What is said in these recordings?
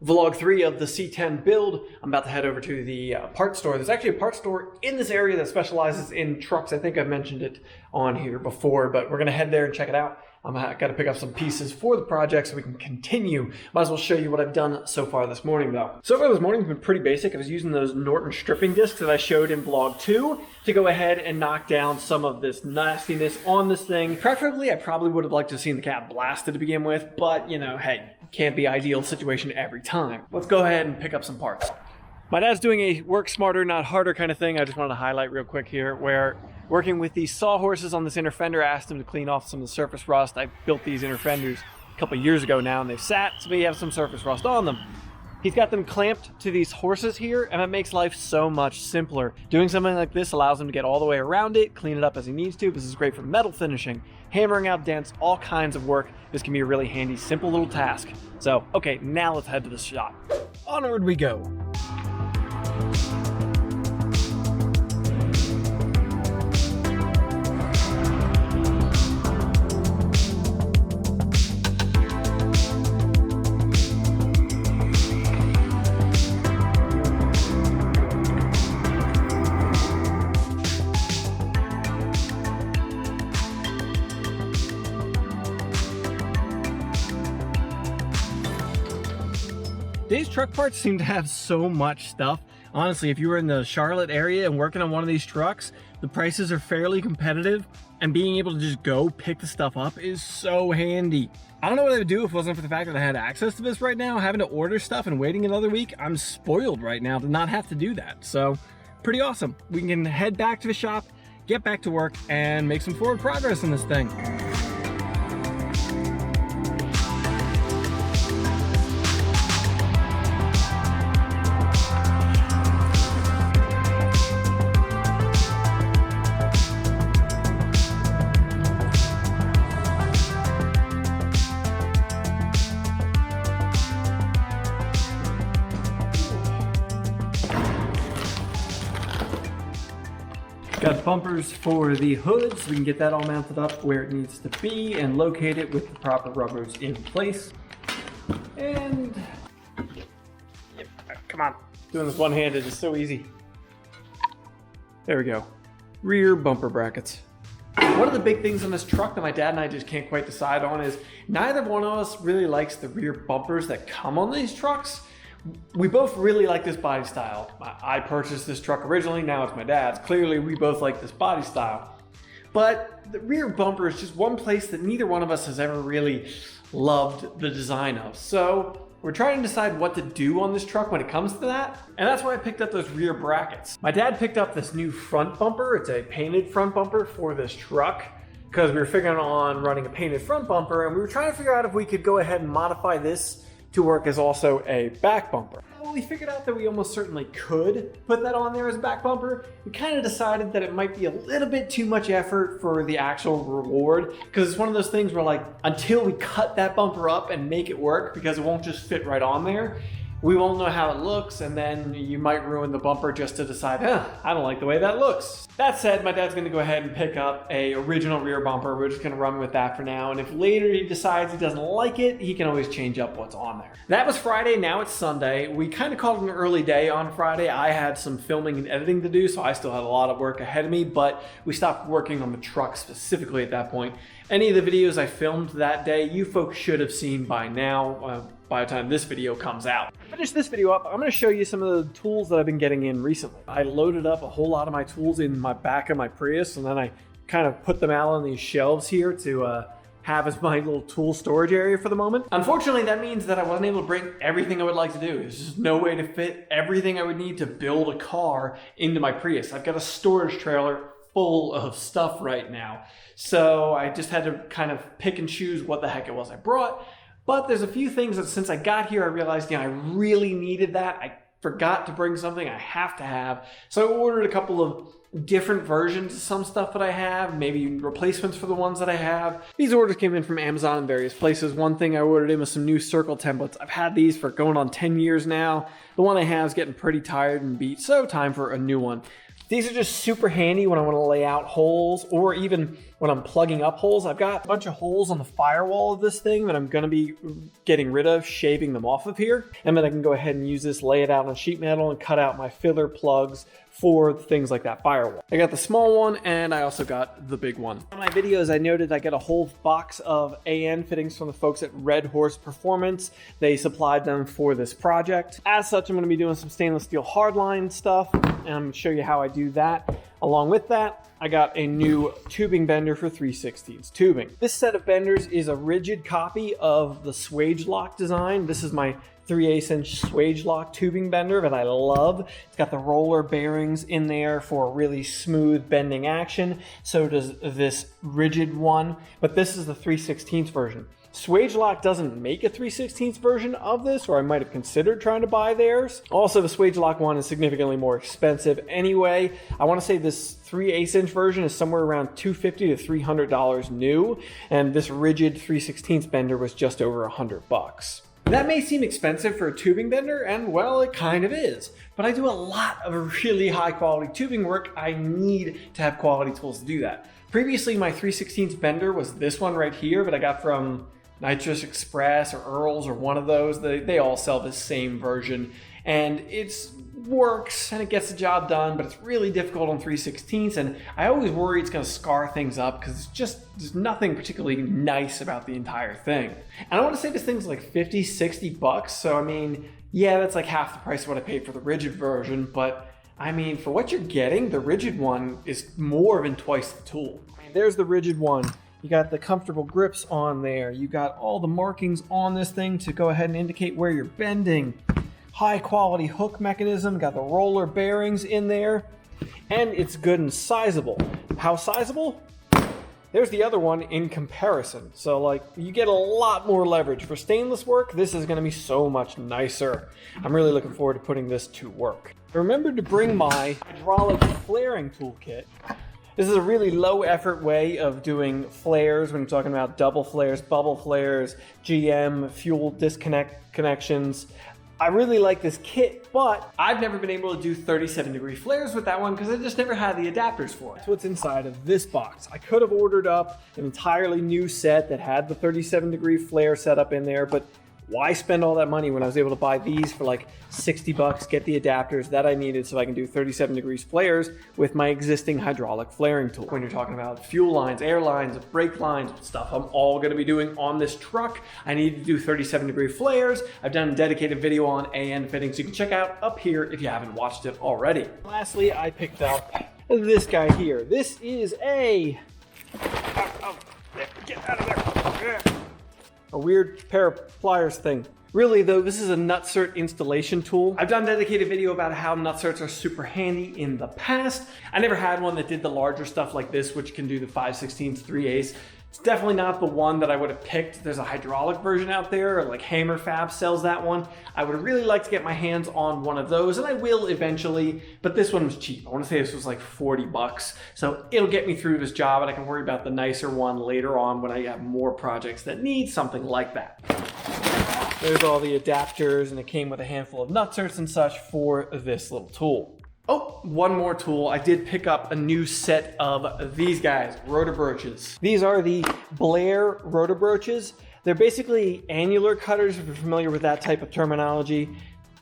Vlog 3 of the C10 Build. I'm about to head over to the parts store. There's actually a parts store in this area that specializes in trucks. I think I've mentioned it on here before, but we're going to head there and check it out. I've got to pick up some pieces for the project so we can continue. Might as well show you what I've done so far this morning though. So far this morning's been pretty basic. I was using those Norton stripping discs that I showed in Vlog 2 to go ahead and knock down some of this nastiness on this thing. Preferably, I probably would have liked to have seen the cab blasted to begin with, but you know, hey, can't be ideal situation every time. Let's go ahead and pick up some parts. My dad's doing a work smarter, not harder kind of thing. I just wanted to highlight real quick here where working with these sawhorses on this inner fender, I asked him to clean off some of the surface rust. I built these inner fenders a couple years ago now and they've sat, so we have some surface rust on them. He's got them clamped to these horses here and it makes life so much simpler. Doing something like this allows him to get all the way around it, clean it up as he needs to. This is great for metal finishing, hammering out dents, all kinds of work. This can be a really handy, simple little task. So, okay, now let's head to the shop. Onward we go. Today's truck parts seem to have so much stuff. Honestly, if you were in the Charlotte area and working on one of these trucks, the prices are fairly competitive and being able to just go pick the stuff up is so handy. I don't know what I would do if it wasn't for the fact that I had access to this right now. Having to order stuff and waiting another week, I'm spoiled right now to not have to do that. So pretty awesome. We can head back to the shop, get back to work and make some forward progress in this thing. Got bumpers for the hood so we can get that all mounted up where it needs to be and locate it with the proper rubbers in place. And yep, come on, doing this one-handed is so easy. There we go. Rear bumper brackets. One of the big things on this truck that my dad and I just can't quite decide on is neither one of us really likes the rear bumpers that come on these trucks. We both really like this body style. I purchased this truck originally, now it's my dad's. Clearly we both like this body style. But the rear bumper is just one place that neither one of us has ever really loved the design of. So we're trying to decide what to do on this truck when it comes to that. And that's why I picked up those rear brackets. My dad picked up this new front bumper. It's a painted front bumper for this truck because we were figuring on running a painted front bumper and we were trying to figure out if we could go ahead and modify this to work as also a back bumper. Well, we figured out that we almost certainly could put that on there as a back bumper. We kind of decided that it might be a little bit too much effort for the actual reward because it's one of those things where like until we cut that bumper up and make it work because it won't just fit right on there, we won't know how it looks and then you might ruin the bumper just to decide, I don't like the way that looks. That said, my dad's gonna go ahead and pick up a original rear bumper. We're just gonna run with that for now. And if later he decides he doesn't like it, he can always change up what's on there. That was Friday, now it's Sunday. We kind of called it an early day on Friday. I had some filming and editing to do, so I still had a lot of work ahead of me, but we stopped working on the truck specifically at that point. Any of the videos I filmed that day, you folks should have seen by now, by the time this video comes out. To finish this video up, I'm gonna show you some of the tools that I've been getting in recently. I loaded up a whole lot of my tools in my back of my Prius, and then I kind of put them out on these shelves here to have as my little tool storage area for the moment. Unfortunately, that means that I wasn't able to bring everything I would like to do. There's just no way to fit everything I would need to build a car into my Prius. I've got a storage trailer full of stuff right now. So I just had to kind of pick and choose what the heck it was I brought. But there's a few things that since I got here, I realized, I really needed that. I forgot to bring something I have to have. So I ordered a couple of different versions of some stuff that I have, maybe replacements for the ones that I have. These orders came in from Amazon and various places. One thing I ordered in was some new circle templates. I've had these for going on 10 years now. The one I have is getting pretty tired and beat, so time for a new one. These are just super handy when I want to lay out holes or even when I'm plugging up holes. I've got a bunch of holes on the firewall of this thing that I'm going to be getting rid of, shaving them off of here. And then I can go ahead and use this, lay it out on sheet metal, and cut out my filler plugs for things like that firewall. I got the small one, and I also got the big one. In my videos, I noted I got a whole box of AN fittings from the folks at Red Horse Performance. They supplied them for this project. As such, I'm going to be doing some stainless steel hardline stuff, and I'm going to show you how I do that. Along with that, I got a new tubing bender for 3/16 tubing. This set of benders is a rigid copy of the Swage Lock design. This is my 3/8" Swage Lock tubing bender that I love. It's got the roller bearings in there for really smooth bending action. So does this rigid one, but this is the 3/16 version. Swage Lock doesn't make a 3/16 version of this, or I might have considered trying to buy theirs. Also, the Swage Lock one is significantly more expensive anyway. I want to say this 3/8" version is somewhere around $250 to $300 new, and this rigid 3/16 bender was just over $100. That may seem expensive for a tubing bender, and well, it kind of is. But I do a lot of really high quality tubing work. I need to have quality tools to do that. Previously, my 3/16 bender was this one right here that I got from Nitrous Express or Earl's or one of those. They all sell the same version, and it works and it gets the job done, but it's really difficult on 3/16, and I always worry it's going to scar things up because there's nothing particularly nice about the entire thing. And I want to say this thing's like 50, 60 bucks, so I mean, yeah, that's like half the price of what I paid for the rigid version, but I mean, for what you're getting, the rigid one is more than twice the tool. I mean, there's the rigid one. You got the comfortable grips on there. You got all the markings on this thing to go ahead and indicate where you're bending. High quality hook mechanism, got the roller bearings in there, and it's good and sizable. How sizable? There's the other one in comparison. So like, you get a lot more leverage. For stainless work, this is gonna be so much nicer. I'm really looking forward to putting this to work. I remembered to bring my hydraulic flaring toolkit. This is a really low effort way of doing flares when you're talking about double flares, bubble flares, GM, fuel disconnect connections. I really like this kit, but I've never been able to do 37-degree flares with that one because I just never had the adapters for it. That's what's inside of this box. I could have ordered up an entirely new set that had the 37-degree flare setup in there, but why spend all that money when I was able to buy these for like 60 bucks, get the adapters that I needed so I can do 37 degrees flares with my existing hydraulic flaring tool. When you're talking about fuel lines, air lines, brake lines, stuff I'm all gonna be doing on this truck, I need to do 37-degree flares. I've done a dedicated video on AN fittings you can check out up here if you haven't watched it already. Lastly, I picked up this guy here. This is a get out of there. A weird pair of pliers thing. Really though, this is a nutsert installation tool. I've done a dedicated video about how nutserts are super handy in the past. I never had one that did the larger stuff like this, which can do the 5/16, 3/8. It's definitely not the one that I would have picked. There's a hydraulic version out there, like Hammer Fab sells that one. I would really like to get my hands on one of those, and I will eventually, but this one was cheap. I want to say this was like 40 bucks. So it'll get me through this job, and I can worry about the nicer one later on when I have more projects that need something like that. There's all the adapters, and it came with a handful of nutserts and such for this little tool. Oh, one more tool. I did pick up a new set of these guys, rotor broaches. These are the Blair rotor broaches. They're basically annular cutters, if you're familiar with that type of terminology.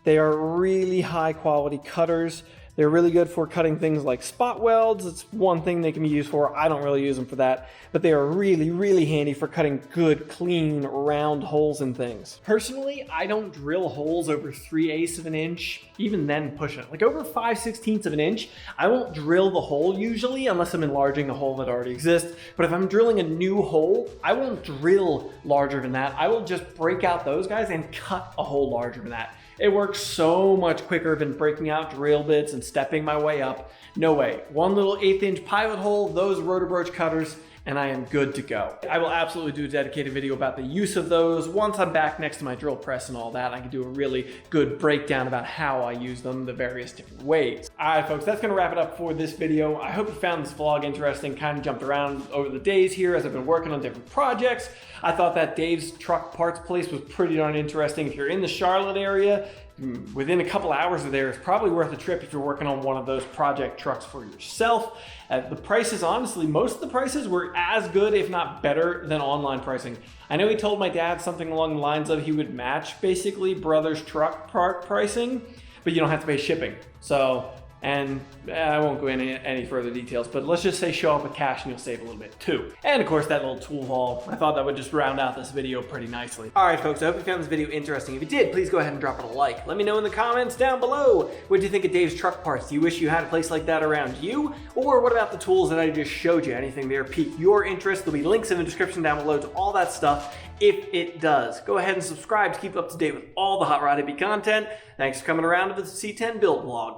They are really high quality cutters. They're really good for cutting things like spot welds. It's one thing they can be used for. I don't really use them for that, but they are really, really handy for cutting good, clean, round holes in things. Personally, I don't drill holes over 3/8 of an inch, even then pushing it. Like over 5/16 of an inch, I won't drill the hole usually unless I'm enlarging a hole that already exists. But if I'm drilling a new hole, I won't drill larger than that. I will just break out those guys and cut a hole larger than that. It works so much quicker than breaking out drill bits and stepping my way up. No way. One little 1/8" pilot hole, those rotor broach cutters, and I am good to go. I will absolutely do a dedicated video about the use of those. Once I'm back next to my drill press and all that, I can do a really good breakdown about how I use them the various different ways. All right, folks, that's gonna wrap it up for this video. I hope you found this vlog interesting. Kind of jumped around over the days here as I've been working on different projects. I thought that Dave's truck parts place was pretty darn interesting. If you're in the Charlotte area, within a couple hours of there is probably worth a trip if you're working on one of those project trucks for yourself. The prices, honestly, most of the prices were as good, if not better, than online pricing. I know he told my dad something along the lines of he would match basically Brothers Truck pricing, but you don't have to pay shipping. So, and I won't go into any further details, but let's just say show up with cash and you'll save a little bit too. And of course that little tool haul, I thought that would just round out this video pretty nicely. All right folks, I hope you found this video interesting. If you did, please go ahead and drop it a like. Let me know in the comments down below. What do you think of Dave's truck parts? Do you wish you had a place like that around you? Or what about the tools that I just showed you? Anything there pique your interest? There'll be links in the description down below to all that stuff if it does. Go ahead and subscribe to keep up to date with all the Hot Rod Hippie content. Thanks for coming around to the C10 Build vlog.